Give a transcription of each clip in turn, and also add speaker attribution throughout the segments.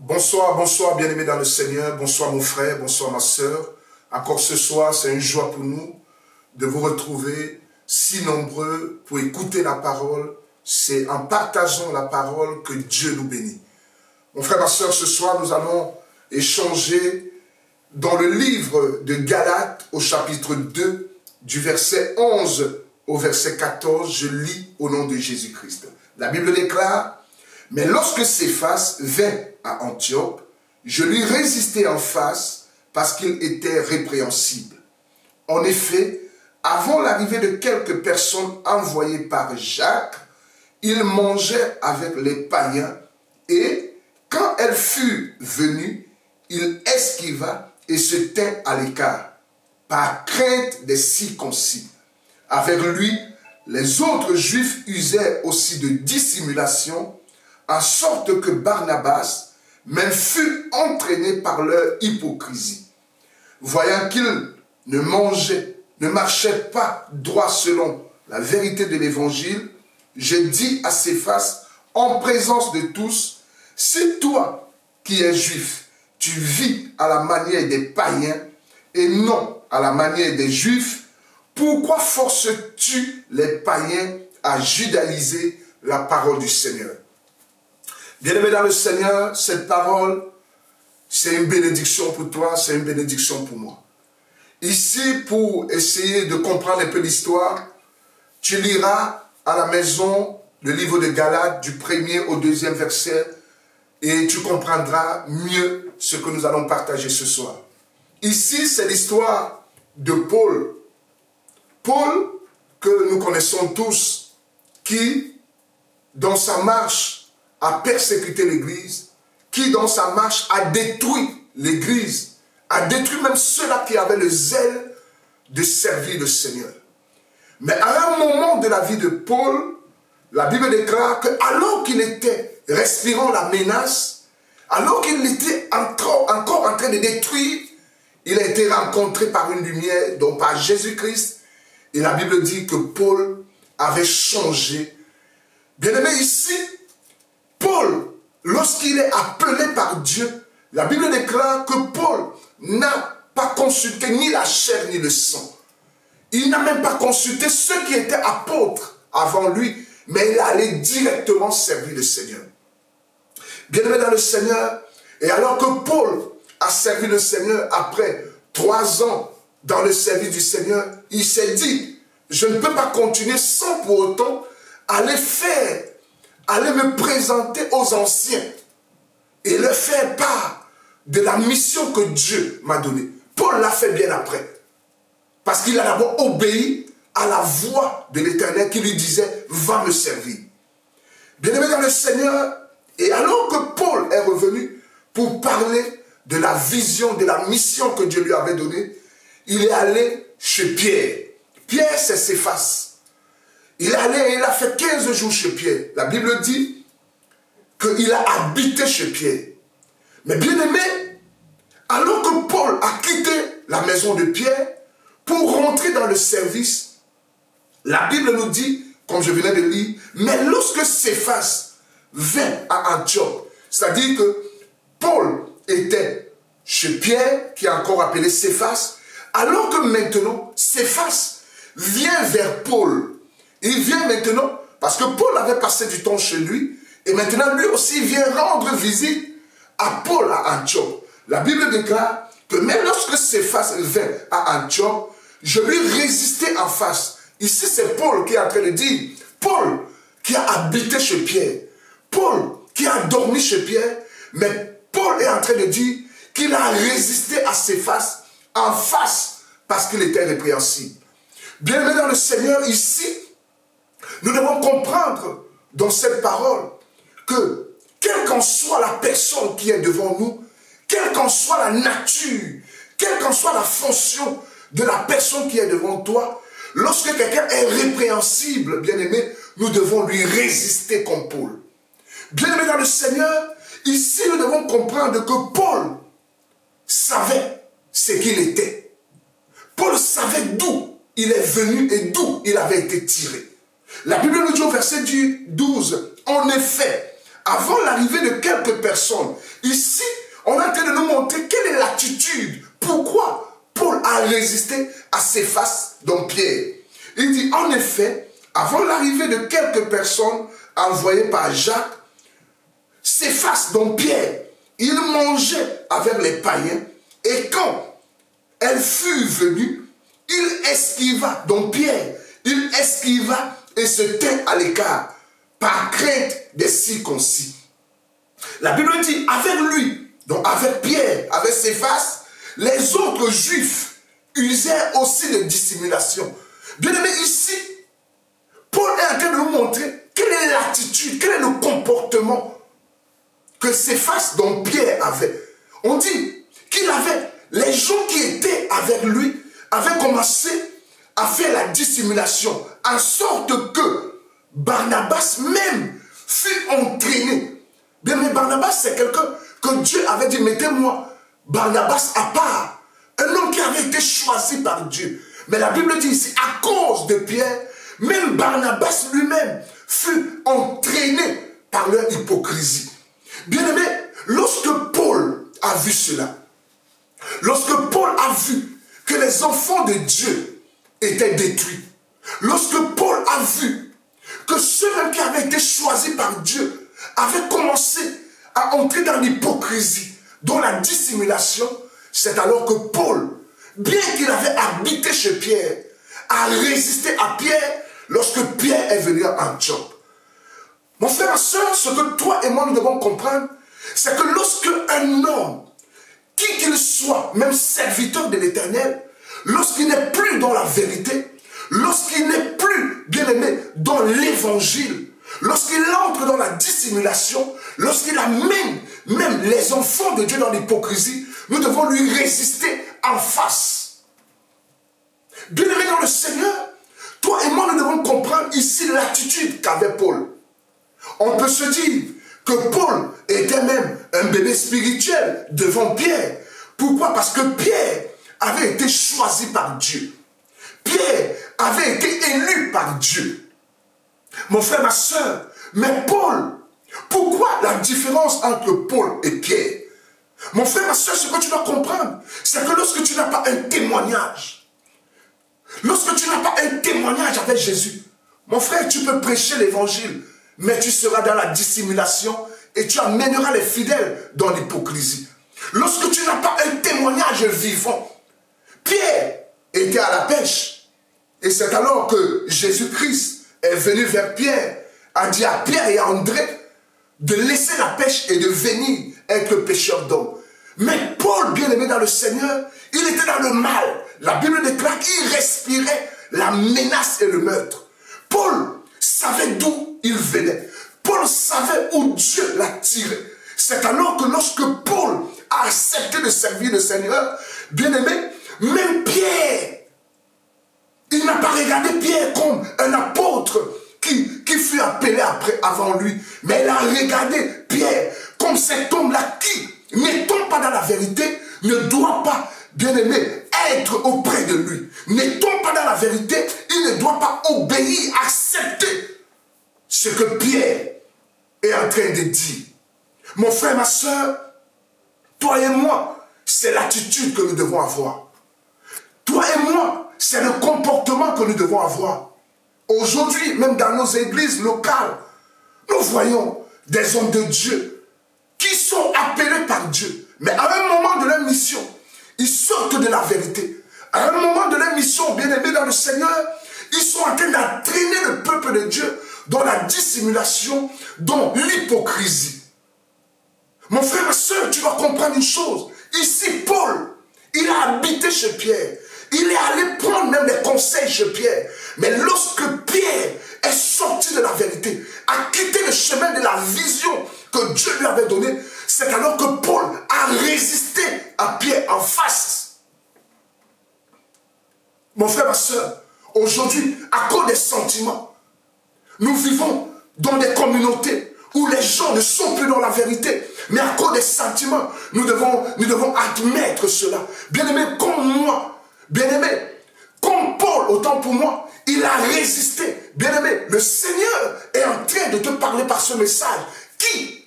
Speaker 1: Bonsoir, bonsoir, bien-aimés dans le Seigneur. Bonsoir, mon frère, bonsoir, ma sœur. Encore ce soir, c'est une joie pour nous de vous retrouver si nombreux pour écouter la parole. C'est en partageant la parole que Dieu nous bénit. Mon frère, ma sœur, ce soir, nous allons échanger dans le livre de Galates au chapitre 2, du verset 11 au verset 14. Je lis au nom de Jésus-Christ. La Bible déclare: mais lorsque Céphas vint à Antioche, je lui résistai en face parce qu'il était répréhensible. En effet, avant l'arrivée de quelques personnes envoyées par Jacques, il mangeait avec les païens et, quand elle fut venue, il esquiva et se tint à l'écart, par crainte des circoncis. Avec lui, les autres Juifs usaient aussi de dissimulation, en sorte que Barnabas même fut entraîné par leur hypocrisie. Voyant qu'il ne marchait pas droit selon la vérité de l'évangile, je dis à Céphas, en présence de tous: si toi qui es juif, tu vis à la manière des païens et non à la manière des juifs, pourquoi forces-tu les païens à judaïser la parole du Seigneur? Bien-aimé dans le Seigneur, cette parole, c'est une bénédiction pour toi, c'est une bénédiction pour moi. Ici, pour essayer de comprendre un peu l'histoire, tu liras à la maison le livre de Galates du 1er au 2e verset et tu comprendras mieux ce que nous allons partager ce soir. Ici, c'est l'histoire de Paul. Paul, que nous connaissons tous, qui, dans sa marche, a persécuté l'Église, qui dans sa marche a détruit l'Église, a détruit même ceux-là qui avaient le zèle de servir le Seigneur. Mais à un moment de la vie de Paul, la Bible déclare que alors qu'il était respirant la menace, alors qu'il était encore en train de détruire, il a été rencontré par une lumière, donc par Jésus-Christ, et la Bible dit que Paul avait changé. Bien-aimé, ici, Paul, lorsqu'il est appelé par Dieu, la Bible déclare que Paul n'a pas consulté ni la chair ni le sang. Il n'a même pas consulté ceux qui étaient apôtres avant lui, mais il est allé directement servir le Seigneur. Bien-aimé dans le Seigneur, et alors que Paul a servi le Seigneur après 3 ans dans le service du Seigneur, il s'est dit: je ne peux pas continuer sans pour autant aller me présenter aux anciens et leur faire part de la mission que Dieu m'a donnée. Paul l'a fait bien après. Parce qu'il a d'abord obéi à la voix de l'Éternel qui lui disait: va me servir. Bien-aimé dans le Seigneur, et alors que Paul est revenu pour parler de la vision, de la mission que Dieu lui avait donnée, il est allé chez Pierre. Pierre, c'est Céphas. Il est allé et il a fait 15 jours chez Pierre. La Bible dit qu'il a habité chez Pierre. Mais bien aimé, alors que Paul a quitté la maison de Pierre pour rentrer dans le service, la Bible nous dit, comme je venais de lire, mais lorsque Céphas vint à Antioche, c'est-à-dire que Paul était chez Pierre, qui est encore appelé Céphas, alors que maintenant, Céphas vient vers Paul. Il vient maintenant, parce que Paul avait passé du temps chez lui, et maintenant lui aussi vient rendre visite à Paul à Antioche. La Bible déclare que même lorsque Céphas vint à Antioche, je lui résistais en face. Ici c'est Paul qui est en train de dire, Paul qui a habité chez Pierre, Paul qui a dormi chez Pierre, mais Paul est en train de dire qu'il a résisté à Céphas en face parce qu'il était répréhensible. Bien-aimé dans le Seigneur, ici, nous devons comprendre dans cette parole que quelle qu'en soit la personne qui est devant nous, quelle qu'en soit la nature, quelle qu'en soit la fonction de la personne qui est devant toi, lorsque quelqu'un est répréhensible, bien-aimé, nous devons lui résister comme Paul. Bien-aimé dans le Seigneur, ici nous devons comprendre que Paul savait ce qu'il était. Paul savait d'où il est venu et d'où il avait été tiré. La Bible nous dit au verset 12, en effet, avant l'arrivée de quelques personnes. Ici, on est en train de nous montrer quelle est l'attitude. Pourquoi Paul a résisté à Céphas, donc Pierre. Il dit, en effet, avant l'arrivée de quelques personnes envoyées par Jacques, Céphas, donc Pierre, il mangeait avec les païens, et quand elle fut venue, il esquiva, donc Pierre, il esquiva et se tint à l'écart, par crainte des circoncis. La Bible dit, avec lui, donc avec Pierre, avec Céphas, les autres juifs usèrent aussi de dissimulation. Bien aimé, ici, Paul est en train de nous montrer quelle est l'attitude, quel est le comportement que Céphas, dont Pierre avait. On dit qu'il avait, les gens qui étaient avec lui avaient commencé à faire la dissimulation, en sorte que Barnabas même fut entraîné. Bien, mais Barnabas, c'est quelqu'un que Dieu avait dit, mettez-moi Barnabas à part. Un homme qui avait été choisi par Dieu. Mais la Bible dit ici, à cause de Pierre, même Barnabas lui-même fut entraîné par leur hypocrisie. Bien aimé, lorsque Paul a vu cela, lorsque Paul a vu que les enfants de Dieu étaient détruits, lorsque Paul a vu que ceux-mêmes qui avaient été choisis par Dieu avaient commencé à entrer dans l'hypocrisie, dans la dissimulation, c'est alors que Paul, bien qu'il avait habité chez Pierre, a résisté à Pierre lorsque Pierre est venu à Antioche. Mon frère, ma soeur, ce que toi et moi nous devons comprendre, c'est que lorsque un homme, qui qu'il soit, même serviteur de l'Éternel, lorsqu'il n'est plus dans la vérité, lorsqu'il n'est plus, bien aimé, dans l'évangile, lorsqu'il entre dans la dissimulation, lorsqu'il amène même les enfants de Dieu dans l'hypocrisie, nous devons lui résister en face. Bien aimé dans le Seigneur, toi et moi nous devons comprendre ici l'attitude qu'avait Paul. On peut se dire que Paul était même un bébé spirituel devant Pierre. Pourquoi? Parce que Pierre avait été choisi par Dieu. Pierre avait été élu par Dieu. Mon frère, ma soeur, mais Paul, pourquoi la différence entre Paul et Pierre? Mon frère, ma soeur, ce que tu dois comprendre, c'est que lorsque tu n'as pas un témoignage, lorsque tu n'as pas un témoignage avec Jésus, mon frère, tu peux prêcher l'évangile, mais tu seras dans la dissimulation et tu amèneras les fidèles dans l'hypocrisie. Lorsque tu n'as pas un témoignage vivant, Pierre était à la pêche. Et c'est alors que Jésus-Christ est venu vers Pierre, a dit à Pierre et à André de laisser la pêche et de venir être pêcheur d'hommes. Mais Paul, bien aimé dans le Seigneur, il était dans le mal. La Bible déclare qu'il respirait la menace et le meurtre. Paul savait d'où il venait. Paul savait où Dieu l'a tiré. C'est alors que lorsque Paul a accepté de servir le Seigneur, bien aimé, même Pierre, il n'a pas regardé Pierre comme un apôtre qui fut appelé avant lui, mais il a regardé Pierre comme cet homme-là qui, n'étant pas dans la vérité, ne doit pas, bien aimé, être auprès de lui. N'étant pas dans la vérité, il ne doit pas obéir, accepter ce que Pierre est en train de dire. Mon frère, ma soeur, toi et moi, c'est l'attitude que nous devons avoir. Toi et moi, c'est le comportement que nous devons avoir. Aujourd'hui, même dans nos églises locales, nous voyons des hommes de Dieu qui sont appelés par Dieu. Mais à un moment de leur mission, ils sortent de la vérité. À un moment de leur mission, bien aimés dans le Seigneur, ils sont en train d'entraîner le peuple de Dieu dans la dissimulation, dans l'hypocrisie. Mon frère, ma soeur, tu dois comprendre une chose. Ici, Paul, il a habité chez Pierre. Il est allé prendre même des conseils chez Pierre. Mais lorsque Pierre est sorti de la vérité, a quitté le chemin de la vision que Dieu lui avait donnée, c'est alors que Paul a résisté à Pierre en face. Mon frère, ma soeur, aujourd'hui, à cause des sentiments, nous vivons dans des communautés où les gens ne sont plus dans la vérité. Mais à cause des sentiments, nous devons admettre cela. Bien-aimé, comme moi, bien-aimé, comme Paul, autant pour moi, il a résisté. Bien-aimé, le Seigneur est en train de te parler par ce message. Qui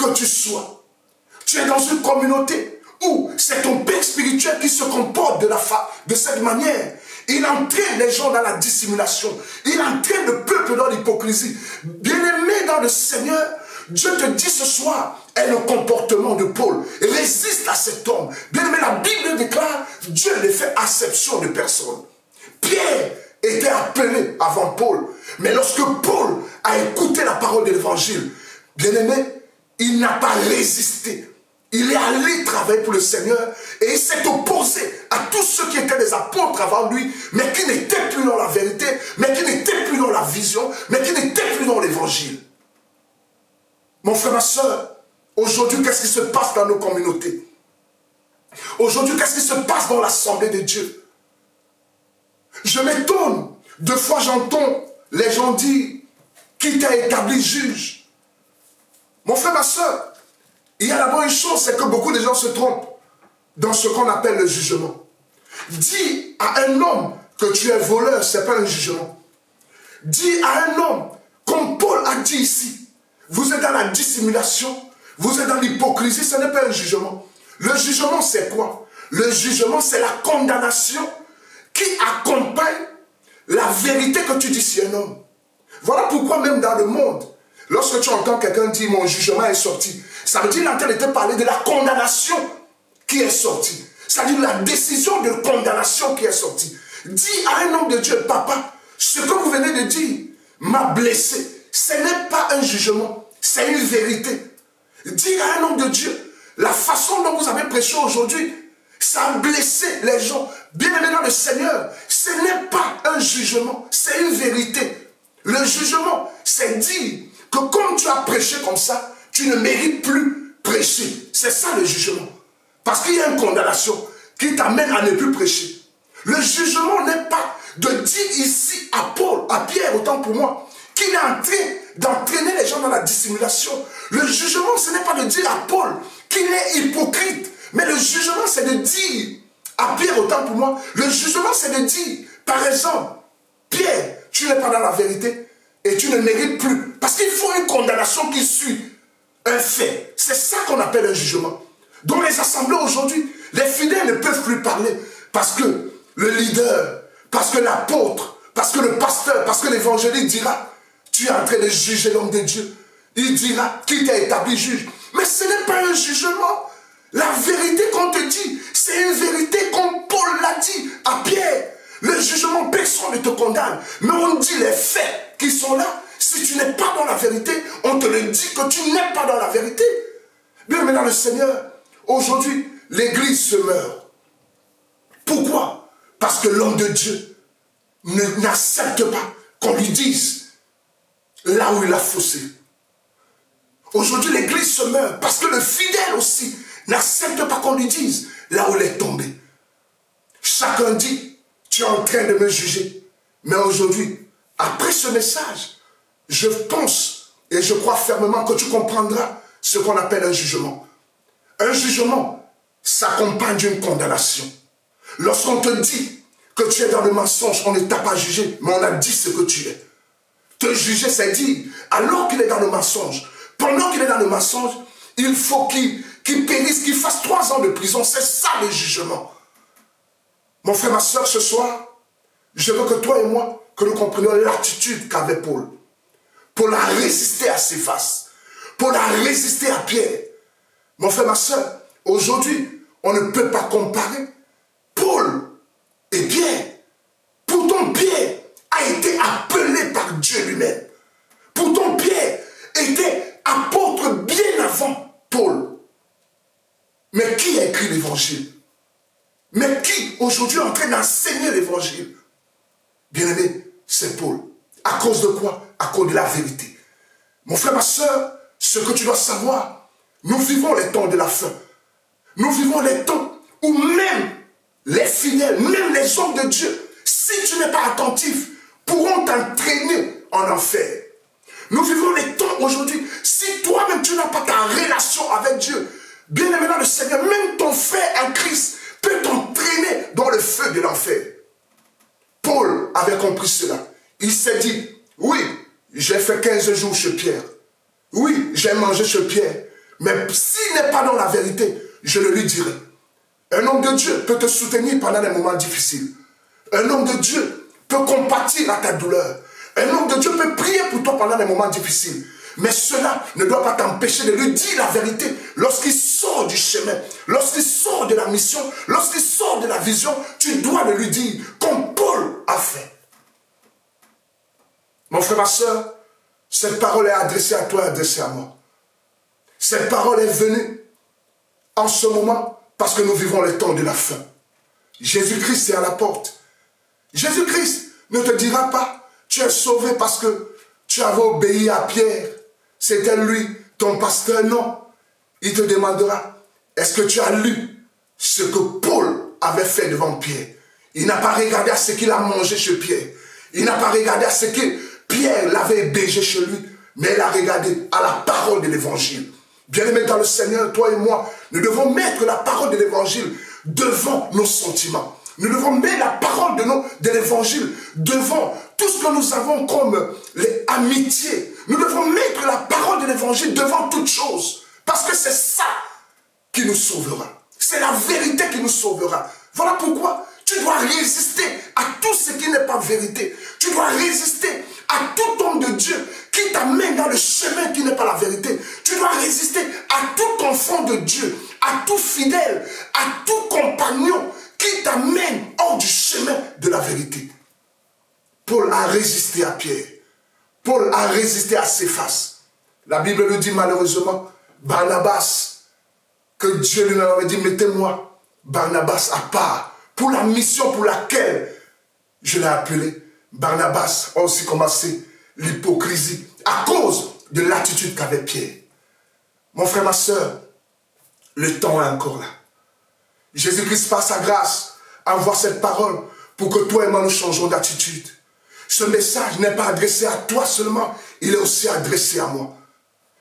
Speaker 1: que tu sois. Tu es dans une communauté où c'est ton père spirituel qui se comporte de cette manière. Il entraîne les gens dans la dissimulation. Il entraîne le peuple dans l'hypocrisie. Bien-aimé dans le Seigneur, Dieu te dit ce soir, est le comportement de Paul. Résiste à cet homme. Bien-aimé, la Bible déclare, Dieu ne fait acception de personne. Pierre était appelé avant Paul. Mais lorsque Paul a écouté la parole de l'évangile, bien-aimé, il n'a pas résisté. Il est allé travailler pour le Seigneur et il s'est opposé à tous ceux qui étaient des apôtres avant lui, mais qui n'étaient plus dans la vérité, mais qui n'étaient plus dans la vision, mais qui n'étaient plus dans l'évangile. Mon frère, ma soeur, aujourd'hui, qu'est-ce qui se passe dans nos communautés? Aujourd'hui, qu'est-ce qui se passe dans l'assemblée de Dieu? Je m'étonne. Deux fois, j'entends les gens dire qui t'a établi juge. Mon frère, ma soeur, il y a d'abord une chose, c'est que beaucoup de gens se trompent dans ce qu'on appelle le jugement. Dis à un homme que tu es voleur, ce n'est pas un jugement. Dis à un homme, comme Paul a dit ici, vous êtes dans la dissimulation, vous êtes dans l'hypocrisie, ce n'est pas un jugement. Le jugement, c'est quoi? Le jugement, c'est la condamnation qui accompagne la vérité que tu dis sur un homme. Voilà pourquoi même dans le monde, lorsque tu entends quelqu'un dire mon jugement est sorti, ça veut dire qu'il est en train de te parler de la condamnation qui est sortie. Ça veut dire la décision de condamnation qui est sortie. Dis à un homme de Dieu, papa, ce que vous venez de dire m'a blessé. Ce n'est pas un jugement, c'est une vérité. Dis à un homme de Dieu, la façon dont vous avez prêché aujourd'hui, ça a blessé les gens. Bien-aimé dans le Seigneur, ce n'est pas un jugement, c'est une vérité. Le jugement, c'est dire que comme tu as prêché comme ça, tu ne mérites plus prêcher. C'est ça le jugement. Parce qu'il y a une condamnation qui t'amène à ne plus prêcher. Le jugement n'est pas de dire ici à Paul, à Pierre, autant pour moi, qu'il est en train d'entraîner les gens dans la dissimulation. Le jugement, ce n'est pas de dire à Paul qu'il est hypocrite. Mais le jugement, c'est de dire à Pierre, autant pour moi, le jugement, c'est de dire, par exemple, Pierre, tu n'es pas dans la vérité et tu ne mérites plus. Parce qu'il faut une condamnation qui suit un fait. C'est ça qu'on appelle un jugement. Dans les assemblées aujourd'hui, les fidèles ne peuvent plus parler parce que le leader, parce que l'apôtre, parce que le pasteur, parce que l'évangéliste dira, tu es en train de juger l'homme de Dieu. Il dira, qui t'a établi juge. Mais ce n'est pas un jugement. La vérité qu'on te dit, c'est une vérité comme Paul l'a dit à Pierre. Le jugement, personne ne te condamne. Mais on dit les faits qui sont là. Si tu n'es pas dans la vérité, on te le dit que tu n'es pas dans la vérité. Bien, mais dans le Seigneur, aujourd'hui, l'Église se meurt. Pourquoi? Parce que l'homme de Dieu n'accepte pas qu'on lui dise là où il a faussé. Aujourd'hui, l'Église se meurt parce que le fidèle aussi n'accepte pas qu'on lui dise là où il est tombé. Chacun dit, tu es en train de me juger. Mais aujourd'hui, après ce message, je pense et je crois fermement que tu comprendras ce qu'on appelle un jugement. Un jugement s'accompagne d'une condamnation. Lorsqu'on te dit que tu es dans le mensonge, on ne t'a pas jugé, mais on a dit ce que tu es. Te juger, c'est dire, alors qu'il est dans le mensonge, pendant qu'il est dans le mensonge, il faut qu'il périsse, qu'il fasse 3 ans de prison. C'est ça le jugement. Mon frère, ma soeur, ce soir, je veux que toi et moi, que nous comprenions l'attitude qu'avait Paul. Paul a résisté à Céphas. Paul a résisté à Pierre. Mon frère, ma soeur, aujourd'hui, on ne peut pas comparer Paul et Pierre. Pourtant, Pierre a été appelé par Dieu lui-même. Pourtant, Pierre était apôtre bien avant Paul. Mais qui a écrit l'évangile? Mais qui aujourd'hui est en train d'enseigner l'évangile? Bien-aimé, c'est Paul. À cause de quoi? À cause de la vérité. Mon frère, ma soeur, ce que tu dois savoir, nous vivons les temps de la fin. Nous vivons les temps où même les fidèles, même les hommes de Dieu, si tu n'es pas attentif, pourront t'entraîner en enfer. Nous vivons les temps aujourd'hui, si toi-même tu n'as pas ta relation avec Dieu, bien aimé dans le Seigneur, même ton frère en Christ peut t'entraîner dans le feu de l'enfer. Paul avait compris cela. Il s'est dit, oui, j'ai fait 15 jours chez Pierre. Oui, j'ai mangé chez Pierre. Mais s'il n'est pas dans la vérité, je le lui dirai. Un homme de Dieu peut te soutenir pendant les moments difficiles. Un homme de Dieu peut compatir à ta douleur. Un homme de Dieu peut prier pour toi pendant les moments difficiles. Mais cela ne doit pas t'empêcher de lui dire la vérité. Lorsqu'il sort du chemin, lorsqu'il sort de la mission, lorsqu'il sort de la vision, tu dois le lui dire, comme Paul a fait. Mon frère, ma soeur, cette parole est adressée à toi, adressée à moi. Cette parole est venue en ce moment parce que nous vivons les temps de la fin. Jésus-Christ est à la porte. Jésus-Christ ne te dira pas, tu es sauvé parce que tu avais obéi à Pierre. C'était lui, ton pasteur. Non. Il te demandera, est-ce que tu as lu ce que Paul avait fait devant Pierre? Il n'a pas regardé à ce qu'il a mangé chez Pierre. Il n'a pas regardé à ce que Pierre l'avait hébergé chez lui. Mais il a regardé à la parole de l'évangile. Bien-aimés dans le Seigneur, toi et moi, nous devons mettre la parole de l'évangile devant nos sentiments. Nous devons mettre la parole de l'évangile devant tout ce que nous avons comme les amitiés. Nous devons mettre la parole de l'évangile devant toute chose. Parce que c'est ça qui nous sauvera. C'est la vérité qui nous sauvera. Voilà pourquoi tu dois résister à tout ce qui n'est pas vérité. Tu dois résister à tout homme de Dieu qui t'amène dans le chemin qui n'est pas la vérité. Tu dois résister à tout enfant de Dieu, à tout fidèle, à tout compagnon qui t'amène hors du chemin de la vérité. Paul a résisté à Pierre. Paul a résisté à Céphas. La Bible le dit malheureusement, Barnabas, que Dieu lui avait dit, mettez-moi Barnabas à part pour la mission pour laquelle je l'ai appelé. Barnabas a aussi commencé l'hypocrisie à cause de l'attitude qu'avait Pierre. Mon frère, ma soeur, le temps est encore là. Jésus-Christ, par sa grâce, envoie cette parole pour que toi et moi nous changeons d'attitude. Ce message n'est pas adressé à toi seulement, il est aussi adressé à moi.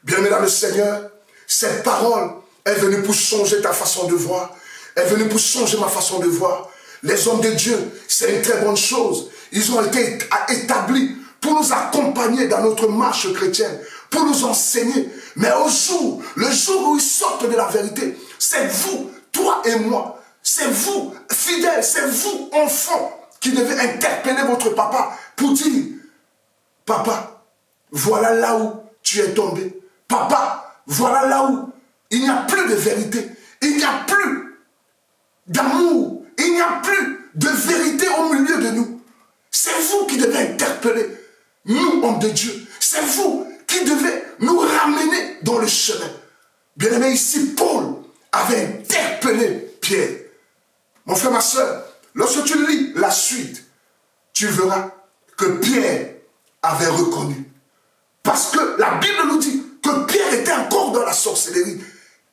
Speaker 1: Bien-aimé dans le Seigneur, cette parole est venue pour changer ta façon de voir, est venue pour changer ma façon de voir. Les hommes de Dieu, c'est une très bonne chose. Ils ont été établis pour nous accompagner dans notre marche chrétienne, pour nous enseigner. Mais le jour où ils sortent de la vérité, c'est vous, toi et moi, c'est vous, fidèles, c'est vous, enfants, qui devez interpeller votre papa pour dire, papa, voilà là où tu es tombé. Papa, voilà là où il n'y a plus de vérité, il n'y a plus d'amour, il n'y a plus de vérité au milieu de nous. C'est vous qui devez interpeller nous, hommes de Dieu. C'est vous qui devez nous ramener dans le chemin. Bien-aimé, ici, Paul avait interpellé Pierre. Mon frère, ma soeur, lorsque tu lis la suite, tu verras que Pierre avait reconnu. Parce que la Bible nous dit que Pierre était encore dans la sorcellerie.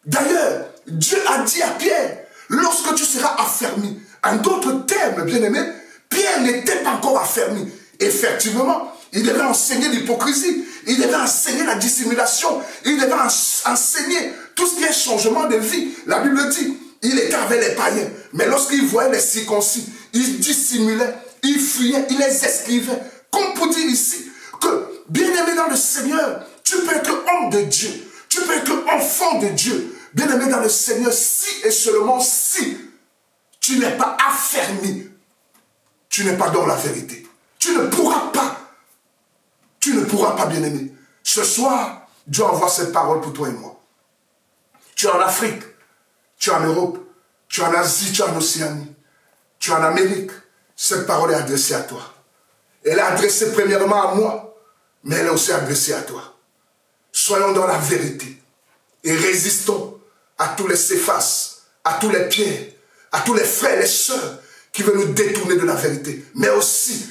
Speaker 1: D'ailleurs, Dieu a dit à Pierre, lorsque tu seras affermi, en d'autres termes, bien-aimé, Pierre n'était pas encore affermi. Effectivement, il devait enseigner l'hypocrisie, il devait enseigner la dissimulation, il devait enseigner tout ce qui est changement de vie. La Bible dit, il était avec les païens, mais lorsqu'il voyait les circoncis, il dissimulait, il fuyait, il les esquivait. Comme pour dire ici que, bien-aimé dans le Seigneur, tu peux être homme de Dieu, tu peux être enfant de Dieu, bien-aimé dans le Seigneur, si et seulement si tu n'es pas affermi, tu n'es pas dans la vérité. Tu ne pourras pas, bien-aimé. Ce soir, Dieu envoie cette parole pour toi et moi. Tu es en Afrique, tu es en Europe, tu es en Asie, tu es en Océanie, tu es en Amérique. Cette parole est adressée à toi. Elle est adressée premièrement à moi, mais elle est aussi adressée à toi. Soyons dans la vérité et résistons à tous les Céphas, à tous les Pierres, à tous les frères et les sœurs qui veulent nous détourner de la vérité, mais aussi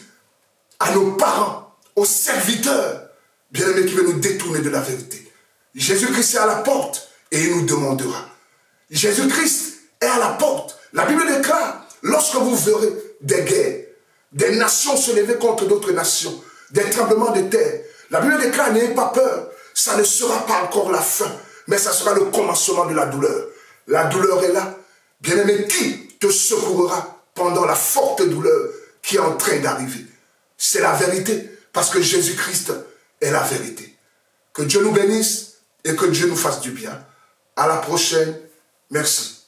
Speaker 1: à nos parents, aux serviteurs, bien-aimés, qui veulent nous détourner de la vérité. Jésus-Christ est à la porte et il nous demandera. Jésus-Christ est à la porte. La Bible déclare, lorsque vous verrez des guerres, des nations se lever contre d'autres nations, des tremblements de terre, la Bible déclare, n'ayez pas peur, ça ne sera pas encore la fin, mais ça sera le commencement de la douleur. La douleur est là. Bien-aimé, qui te secourra pendant la forte douleur qui est en train d'arriver? C'est la vérité, parce que Jésus-Christ est la vérité. Que Dieu nous bénisse et que Dieu nous fasse du bien. À la prochaine. Merci.